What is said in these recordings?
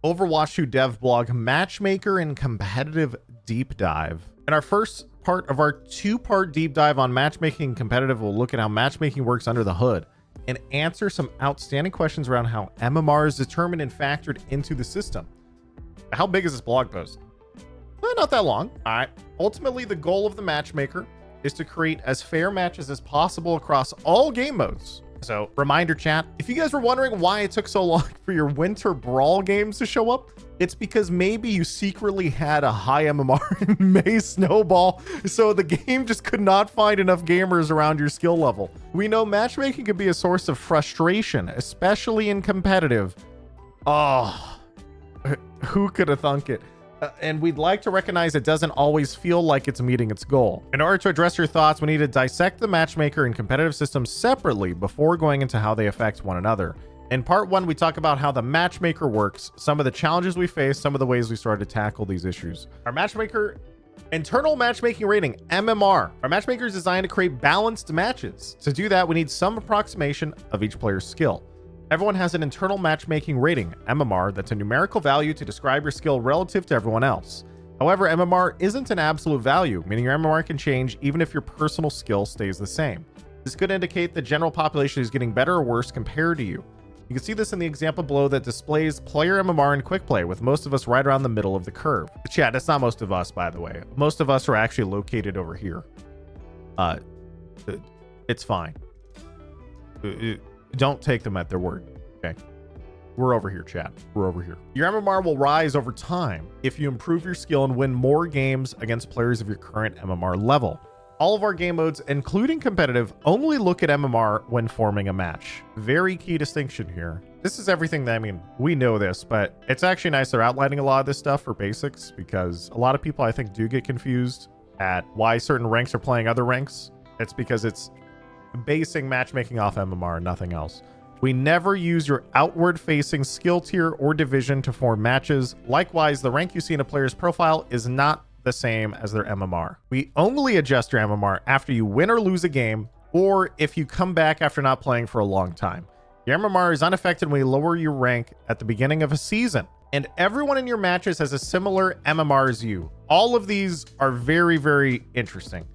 Overwatch 2 dev blog, Matchmaker and Competitive Deep Dive. In our first part of our two-part deep dive on matchmaking and competitive, we'll look at how matchmaking works under the hood and answer some outstanding questions around how MMR is determined and factored into the system. How big is this blog post? Not that long. All right. Ultimately, the goal of the matchmaker is to create as fair matches as possible across all game modes. So, reminder chat, if you guys were wondering why it took so long for your winter brawl games to show up, it's because maybe you secretly had a high MMR and may snowball, so the game just could not find enough gamers around your skill level. We know matchmaking can be a source of frustration, especially in competitive. Oh, who could have thunk it? And we'd like to recognize it doesn't always feel like it's meeting its goal. In order to address your thoughts, we need to dissect the matchmaker and competitive systems separately before going into how they affect one another. In part one, we talk about how the matchmaker works, some of the challenges we face, some of the ways we started to tackle these issues. Our matchmaker, internal matchmaking rating, MMR. Our matchmaker is designed to create balanced matches. To do that, we need some approximation of each player's skill. Everyone has an internal matchmaking rating, MMR, that's a numerical value to describe your skill relative to everyone else. However, MMR isn't an absolute value, meaning your MMR can change even if your personal skill stays the same. This could indicate the general population is getting better or worse compared to you. You can see this in the example below that displays player MMR in quick play, with most of us right around the middle of the curve. Chat, that's not most of us, by the way. Most of us are actually located over here. It's fine. Don't take them at their word. Okay. We're over here, chat. We're over here. Your MMR will rise over time if you improve your skill and win more games against players of your current MMR level. All of our game modes, including competitive, only look at MMR when forming a match. Very key distinction here. This is everything that, I mean, we know this, but it's actually nice they're outlining a lot of this stuff for basics, because a lot of people, I think, do get confused at why certain ranks are playing other ranks. It's because it's basing matchmaking off MMR, nothing else. We never use your outward facing skill tier or division to form matches. Likewise, the rank you see in a player's profile is not the same as their MMR. We only adjust your MMR after you win or lose a game, or if you come back after not playing for a long time. Your MMR is unaffected when you lower your rank at the beginning of a season, and everyone in your matches has a similar MMR as you. All of these are very, very interesting.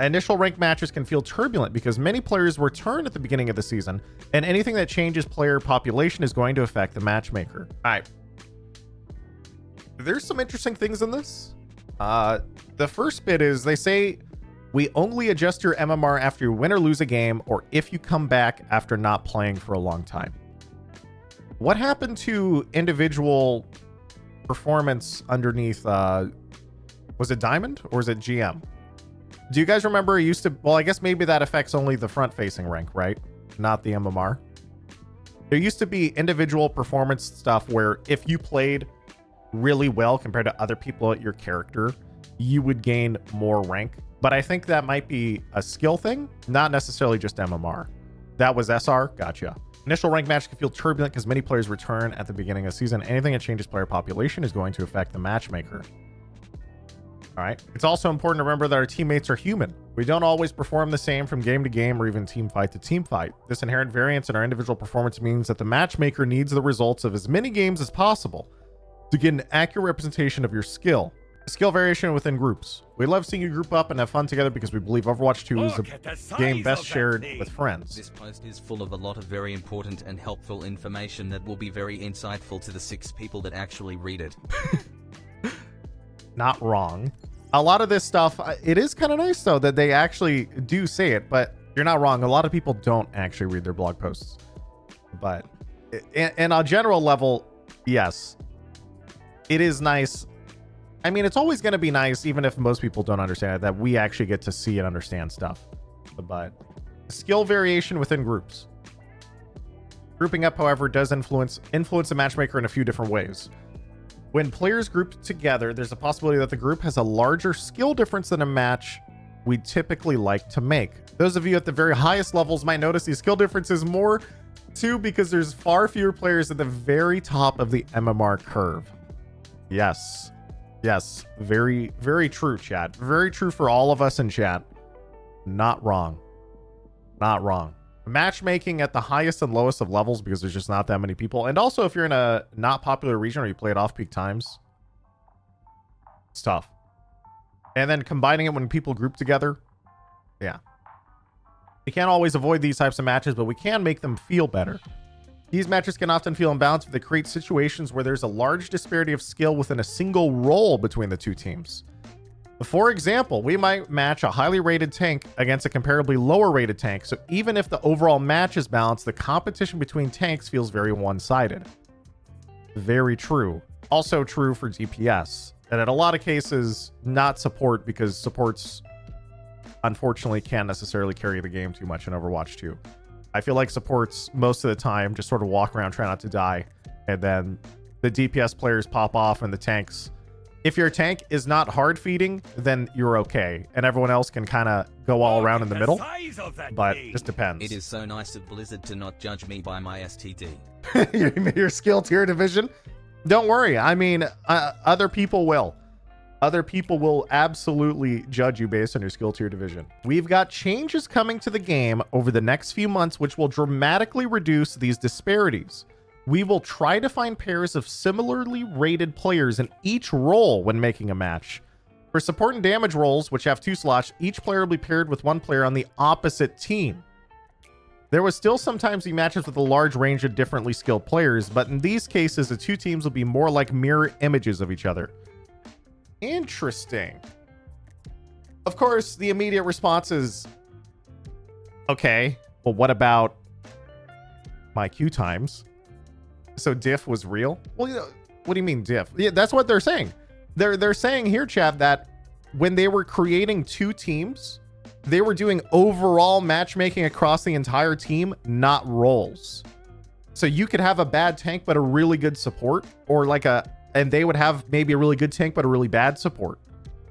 Initial rank matches can feel turbulent because many players return at the beginning of the season, and anything that changes player population is going to affect the matchmaker. All right. There's some interesting things in this. The first bit is they say we only adjust your MMR after you win or lose a game, or if you come back after not playing for a long time. What happened to individual performance underneath, was it Diamond or is it GM? Do you guys remember it used to, well, I guess maybe that affects only the front facing rank, right? Not the MMR. There used to be individual performance stuff where if you played really well compared to other people at your character, you would gain more rank. But I think that might be a skill thing, not necessarily just MMR. That was SR. Gotcha. Initial rank match can feel turbulent because many players return at the beginning of the season. Anything that changes player population is going to affect the matchmaker. All right. It's also important to remember that our teammates are human. We don't always perform the same from game to game or even team fight to team fight. This inherent variance in our individual performance means that the matchmaker needs the results of as many games as possible to get an accurate representation of your skill. Skill variation within groups. We love seeing you group up and have fun together because we believe Overwatch 2 is a game best shared with friends. This post is full of a lot of very important and helpful information that will be very insightful to the 6 people that actually read it. Not wrong. A lot of this stuff, it is kind of nice though that they actually do say it, but you're not wrong. A lot of people don't actually read their blog posts. But in a general level, yes, it is nice. I mean, it's always going to be nice, even if most people don't understand it, that we actually get to see and understand stuff. But skill variation within groups. Grouping up, however, does influence the matchmaker in a few different ways. When players group together, there's a possibility that the group has a larger skill difference than a match we typically like to make. Those of you at the very highest levels might notice these skill differences more too, because there's far fewer players at the very top of the MMR curve. Yes. Yes. Very, very true, chat. Very true for all of us in chat. Not wrong. Not wrong. Matchmaking at the highest and lowest of levels because there's just not that many people. And also if you're in a not popular region or you play it off peak times, it's tough. And then combining it when people group together. Yeah. We can't always avoid these types of matches, but we can make them feel better. These matches can often feel imbalanced if they create situations where there's a large disparity of skill within a single role between the two teams. For example, we might match a highly rated tank against a comparably lower rated tank, so even if the overall match is balanced, the competition between tanks feels very one-sided. Very true. Also true for DPS, and in a lot of cases, not support, because supports unfortunately can't necessarily carry the game too much in Overwatch 2. I feel like supports most of the time just sort of walk around, try not to die, and then the DPS players pop off and the tanks... If your tank is not hard feeding, then you're okay, and everyone else can kind of go all around in the middle. But it just depends. It is so nice of Blizzard to not judge me by my STD. Your skill tier division? Don't worry. I mean, other people will. Other people will absolutely judge you based on your skill tier division. We've got changes coming to the game over the next few months, which will dramatically reduce these disparities. We will try to find pairs of similarly rated players in each role when making a match. For support and damage roles, which have 2 slots, each player will be paired with one player on the opposite team. There will still sometimes be matches with a large range of differently skilled players, but in these cases, the two teams will be more like mirror images of each other. Interesting. Of course, the immediate response is, okay, well, what about my queue times? So diff was real? Well, you know, what do you mean diff? Yeah, that's what they're saying. They're saying here, chat, that when they were creating two teams, they were doing overall matchmaking across the entire team, not roles. So you could have a bad tank but a really good support, or like and they would have maybe a really good tank but a really bad support,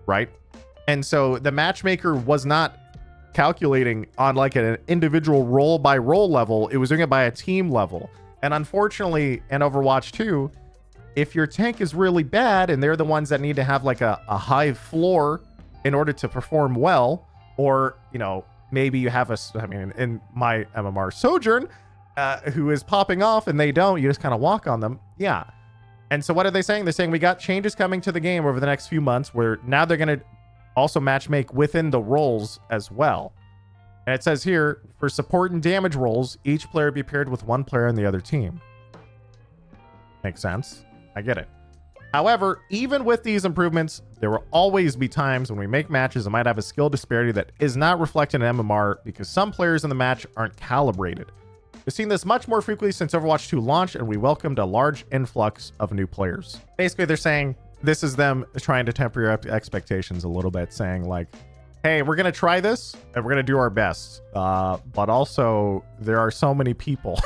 right? And so the matchmaker was not calculating on like an individual role by role level. It was doing it by a team level. And unfortunately, in Overwatch 2, if your tank is really bad and they're the ones that need to have like a high floor in order to perform well, or, you know, maybe you have in my MMR Sojourn, who is popping off and they don't, you just kind of walk on them. Yeah. And so what are they saying? They're saying we got changes coming to the game over the next few months where now they're going to also matchmake within the roles as well. And it says here, for support and damage roles, each player be paired with one player on the other team. Makes sense. I get it. However, even with these improvements, there will always be times when we make matches that might have a skill disparity that is not reflected in MMR because some players in the match aren't calibrated. We've seen this much more frequently since Overwatch 2 launched, and we welcomed a large influx of new players. Basically, they're saying this is them trying to temper your expectations a little bit, saying like, hey, we're going to try this and we're going to do our best. But also there are so many people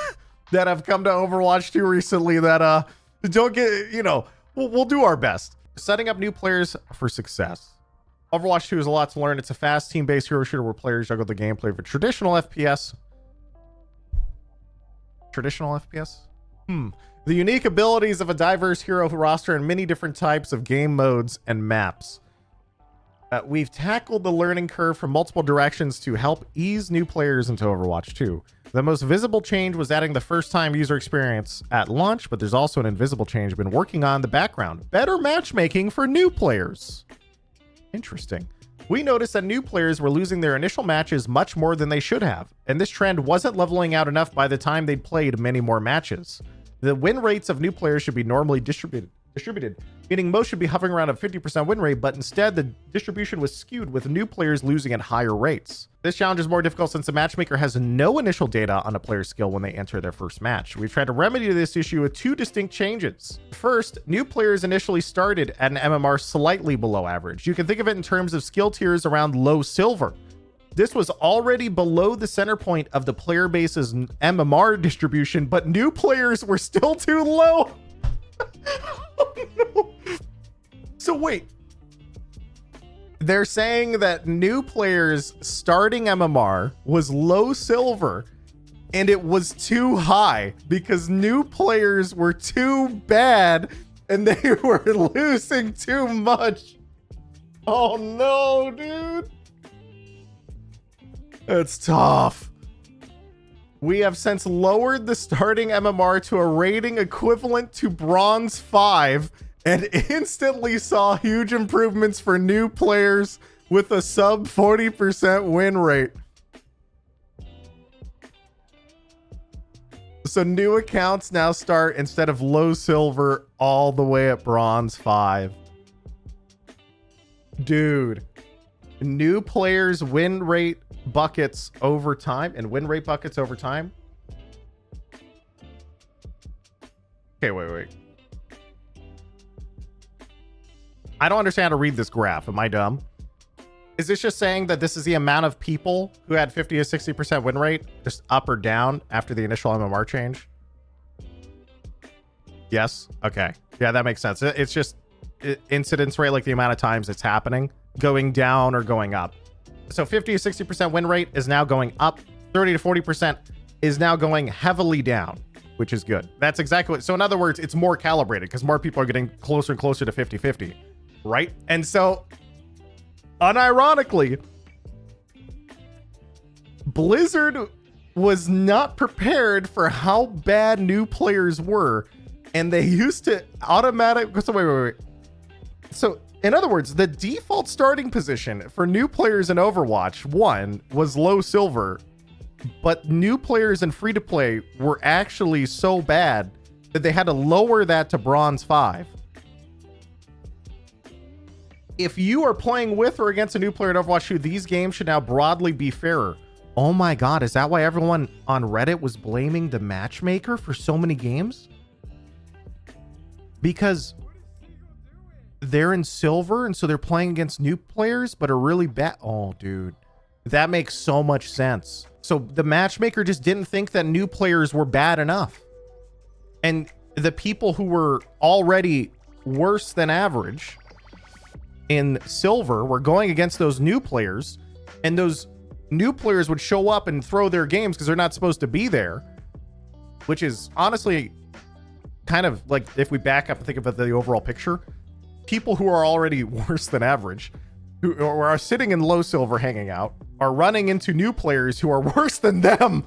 that have come to Overwatch 2 recently that don't get, you know, we'll do our best. Setting up new players for success. Overwatch 2 is a lot to learn. It's a fast team-based hero shooter where players juggle the gameplay of a traditional FPS. Traditional FPS? The unique abilities of a diverse hero roster and many different types of game modes and maps. We've tackled the learning curve from multiple directions to help ease new players into Overwatch 2. The most visible change was adding the first-time user experience at launch, but there's also an invisible change we've been working on in the background. Better matchmaking for new players. Interesting. We noticed that new players were losing their initial matches much more than they should have, and this trend wasn't leveling out enough by the time they'd played many more matches. The win rates of new players should be normally distributed, meaning most should be hovering around a 50% win rate, but instead the distribution was skewed with new players losing at higher rates. This challenge is more difficult since the matchmaker has no initial data on a player's skill when they enter their first match. We've tried to remedy this issue with two distinct changes. First, new players initially started at an MMR slightly below average. You can think of it in terms of skill tiers around low silver. This was already below the center point of the player base's MMR distribution, but new players were still too low. Oh, no. So wait, they're saying that new players starting MMR was low silver and it was too high because new players were too bad and they were losing too much. Oh no, dude. That's tough. We have since lowered the starting MMR to a rating equivalent to Bronze 5 and instantly saw huge improvements for new players with a sub 40% win rate. So new accounts now start instead of low silver all the way at Bronze 5. Dude, new players win rate buckets over time and win rate buckets over time. Okay, wait. I don't understand how to read this graph. Am I dumb? Is this just saying that this is the amount of people who had 50 to 60% win rate, just up or down after the initial MMR change? Yes. Okay. Yeah, that makes sense. It's just incidence rate, like the amount of times it's happening, going down or going up. So 50 to 60% win rate is now going up. 30 to 40% is now going heavily down, which is good. That's exactly what. So in other words, it's more calibrated because more people are getting closer and closer to 50-50, right? And so unironically, Blizzard was not prepared for how bad new players were, and they used to automatic. So wait. So in other words, the default starting position for new players in Overwatch 1 was low silver, but new players in free to play were actually so bad that they had to lower that to Bronze 5. If you are playing with or against a new player in Overwatch 2, these games should now broadly be fairer. Oh my God, is that why everyone on Reddit was blaming the matchmaker for so many games? Because they're in silver and so they're playing against new players but are really bad. Oh, dude, that makes so much sense. So the matchmaker just didn't think that new players were bad enough. And the people who were already worse than average in silver were going against those new players, and those new players would show up and throw their games because they're not supposed to be there, which is honestly kind of like, if we back up and think about the overall picture, people who are already worse than average, who are sitting in low silver hanging out, are running into new players who are worse than them,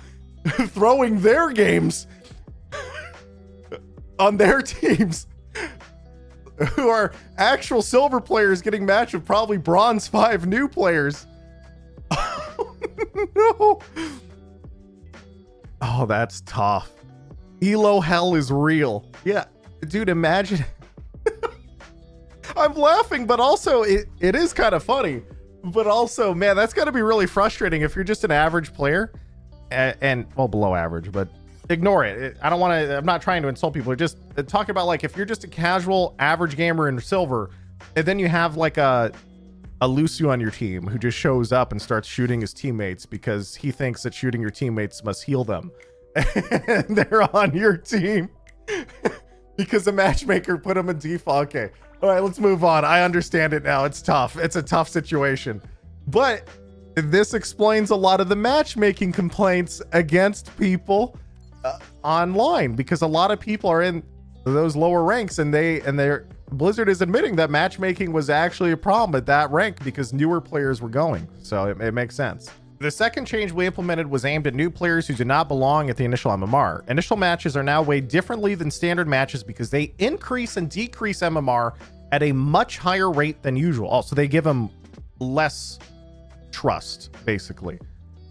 throwing their games on their teams, who are actual silver players getting matched with probably Bronze 5 new players. No. Oh, that's tough. Elo hell is real. Yeah, dude, imagine. I'm laughing, but also it is kind of funny. But also, man, that's got to be really frustrating if you're just an average player and well, below average, but ignore it. I don't want to, I'm not trying to insult people. Just talking about, like, if you're just a casual average gamer in silver, and then you have like a Lucio on your team who just shows up and starts shooting his teammates because he thinks that shooting your teammates must heal them. And they're on your team because the matchmaker put them in default. Okay. All right, let's move on. I understand it now. It's tough. It's a tough situation. But this explains a lot of the matchmaking complaints against people online, because a lot of people are in those lower ranks, and they're Blizzard is admitting that matchmaking was actually a problem at that rank because newer players were going. So it makes sense. The second change we implemented was aimed at new players who do not belong at the initial MMR. Initial matches are now weighed differently than standard matches because they increase and decrease MMR at a much higher rate than usual. Also, they give them less trust, basically.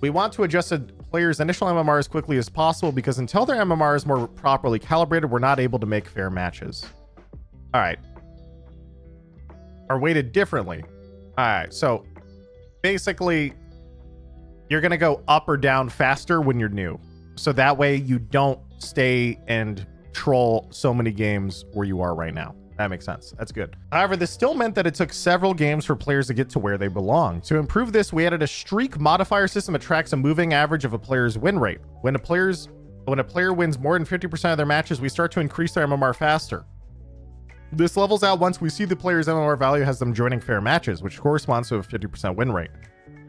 We want to adjust a player's initial MMR as quickly as possible because until their MMR is more properly calibrated, we're not able to make fair matches. All right. Are weighted differently. All right. So basically, you're going to go up or down faster when you're new. So that way you don't stay and troll so many games where you are right now. That makes sense. That's good. However, this still meant that it took several games for players to get to where they belong. To improve this, we added a streak modifier system that tracks a moving average of a player's win rate. When a player wins more than 50% of their matches, we start to increase their MMR faster. This levels out once we see the player's MMR value has them joining fair matches, which corresponds to a 50% win rate.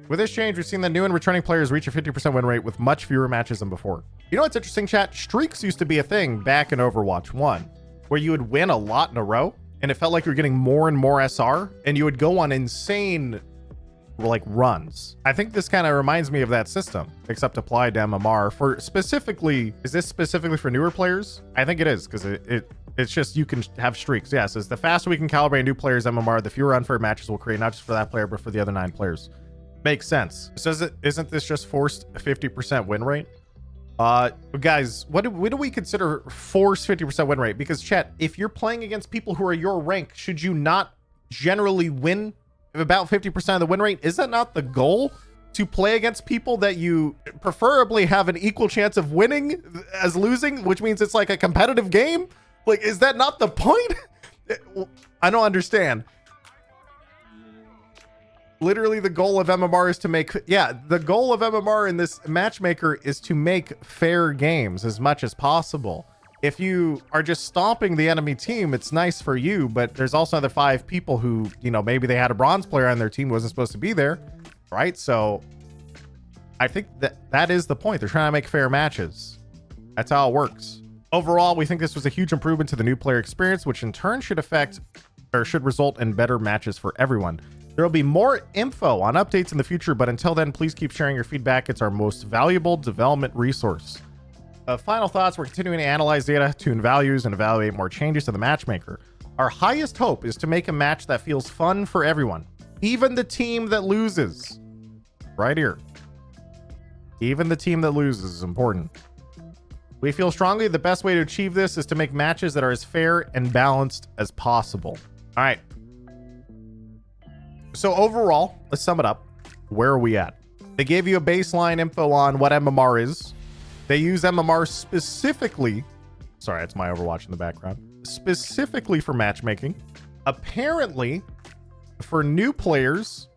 With this change, we've seen that new and returning players reach a 50% win rate with much fewer matches than before. You know what's interesting, chat? Streaks used to be a thing back in Overwatch 1, where you would win a lot in a row, and it felt like you were getting more and more SR, and you would go on insane like runs. I think this kind of reminds me of that system, except applied to MMR. For specifically, is this specifically for newer players? I think it is, because it's just you can have streaks. Yeah, it says the faster we can calibrate new players MMR, the fewer unfair matches we'll create, not just for that player, but for the other 9 players. Makes sense. So isn't this just forced 50% win rate? Guys, what do we consider forced 50% win rate? Because chat, if you're playing against people who are your rank, should you not generally win about 50% of the win rate? Is that not the goal, to play against people that you preferably have an equal chance of winning as losing, which means it's like a competitive game? Like, is that not the point? I don't understand. Literally the goal of MMR is to make, the goal of MMR in this matchmaker is to make fair games as much as possible. If you are just stomping the enemy team, it's nice for you, but there's also other 5 people who, you know, maybe they had a bronze player on their team who wasn't supposed to be there, right? So I think that is the point. They're trying to make fair matches. That's how it works. Overall, we think this was a huge improvement to the new player experience, which in turn should result in better matches for everyone. There will be more info on updates in the future, but until then, please keep sharing your feedback. It's our most valuable development resource. Final thoughts. We're continuing to analyze data, tune values, and evaluate more changes to the matchmaker. Our highest hope is to make a match that feels fun for everyone, even the team that loses. Right here. Even the team that loses is important. We feel strongly the best way to achieve this is to make matches that are as fair and balanced as possible. All right. So overall, let's sum it up. Where are we at? They gave you a baseline info on what MMR is. They use MMR specifically. Sorry, that's my Overwatch in the background. Specifically for matchmaking. Apparently, for new players.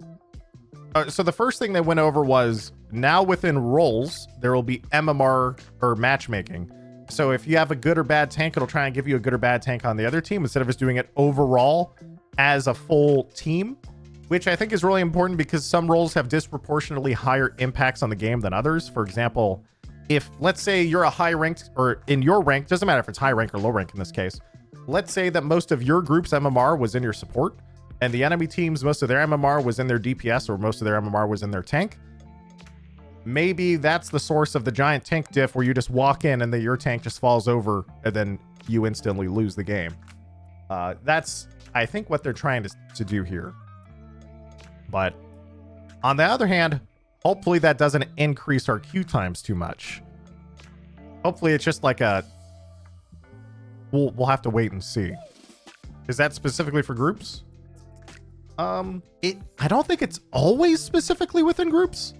So the first thing they went over was now within roles, there will be MMR or matchmaking. So if you have a good or bad tank, it'll try and give you a good or bad tank on the other team instead of just doing it overall as a full team. Which I think is really important because some roles have disproportionately higher impacts on the game than others. For example, if let's say you're a high ranked, or in your rank, doesn't matter if it's high rank or low rank in this case. Let's say that most of your group's MMR was in your support and the enemy teams, most of their MMR was in their DPS or most of their MMR was in their tank. Maybe that's the source of the giant tank diff where you just walk in and then your tank just falls over and then you instantly lose the game. That's, I think, what they're trying to do here. But on the other hand, hopefully that doesn't increase our queue times too much. Hopefully it's just like a... We'll have to wait and see. Is that specifically for groups? I don't think it's always specifically within groups.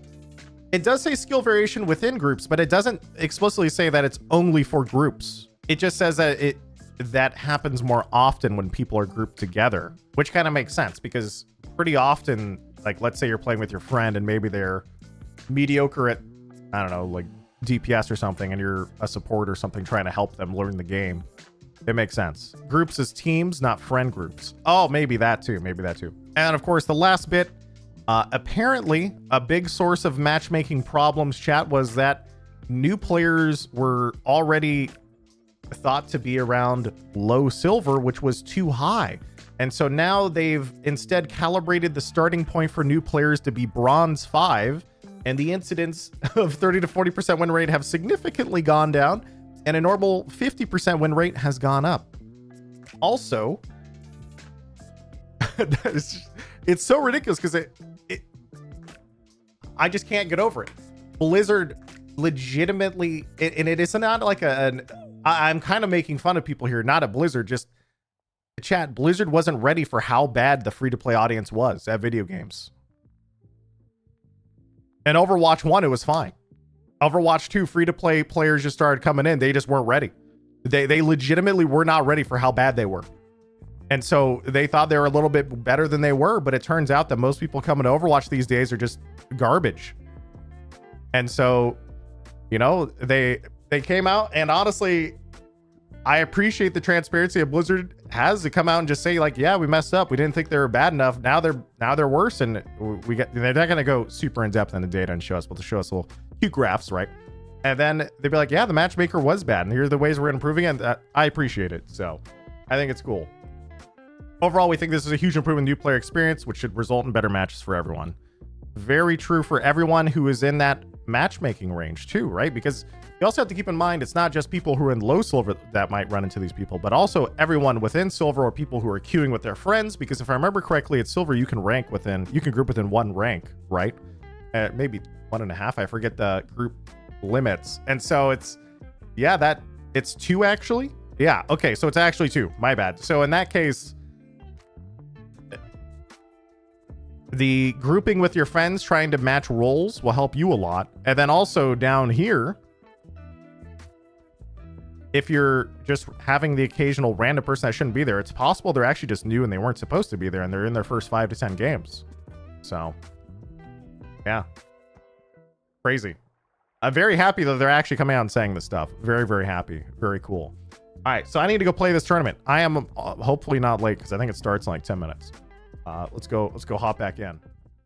It does say skill variation within groups, but it doesn't explicitly say that it's only for groups. It just says that that happens more often when people are grouped together, which kind of makes sense because pretty often, like, let's say you're playing with your friend and maybe they're mediocre at, I don't know, like DPS or something, and you're a support or something trying to help them learn the game. It makes sense. Groups as teams, not friend groups. Oh, maybe that too. Maybe that too. And of course, the last bit, apparently a big source of matchmaking problems, chat, was that new players were already thought to be around low silver, which was too high. And so now they've instead calibrated the starting point for new players to be bronze 5, and the incidence of 30 to 40% win rate have significantly gone down, and a normal 50% win rate has gone up. Also, it's so ridiculous because I just can't get over it. Blizzard legitimately, and it is not like I'm kind of making fun of people here, not at Blizzard, just chat. Blizzard wasn't ready for how bad the free-to-play audience was at video games. And Overwatch 1, it was fine. Overwatch 2, free-to-play players just started coming in. They just weren't ready. They legitimately were not ready for how bad they were. And so they thought they were a little bit better than they were, but it turns out that most people coming to Overwatch these days are just garbage. And so, you know, they came out, and honestly, I appreciate the transparency of Blizzard has to come out and just say, like, yeah, we messed up. We didn't think they were bad enough. Now they're worse, and they're not going to go super in depth on the data and show us, but to show us little cute graphs, right? And then they'd be like, yeah, the matchmaker was bad, and here are the ways we're improving it. And I appreciate it. So I think it's cool. Overall, we think this is a huge improvement in new player experience, which should result in better matches for everyone. very true for everyone who is in that matchmaking range too, right? Because you also have to keep in mind it's not just people who are in low silver that might run into these people, but also everyone within silver or people who are queuing with their friends. Because if I remember correctly, at silver you can group within one rank, right? Maybe 1.5. I forget the group limits, and so it's it's 2 actually. Yeah, okay, so it's actually 2. My bad. So in that case, the grouping with your friends trying to match roles will help you a lot. And then also down here, if you're just having the occasional random person that shouldn't be there, it's possible they're actually just new and they weren't supposed to be there and they're in their first 5 to 10 games. So, yeah. Crazy. I'm very happy that they're actually coming out and saying this stuff. Very, very happy. Very cool. All right, so I need to go play this tournament. I am hopefully not late because I think it starts in like 10 minutes. Let's go hop back in.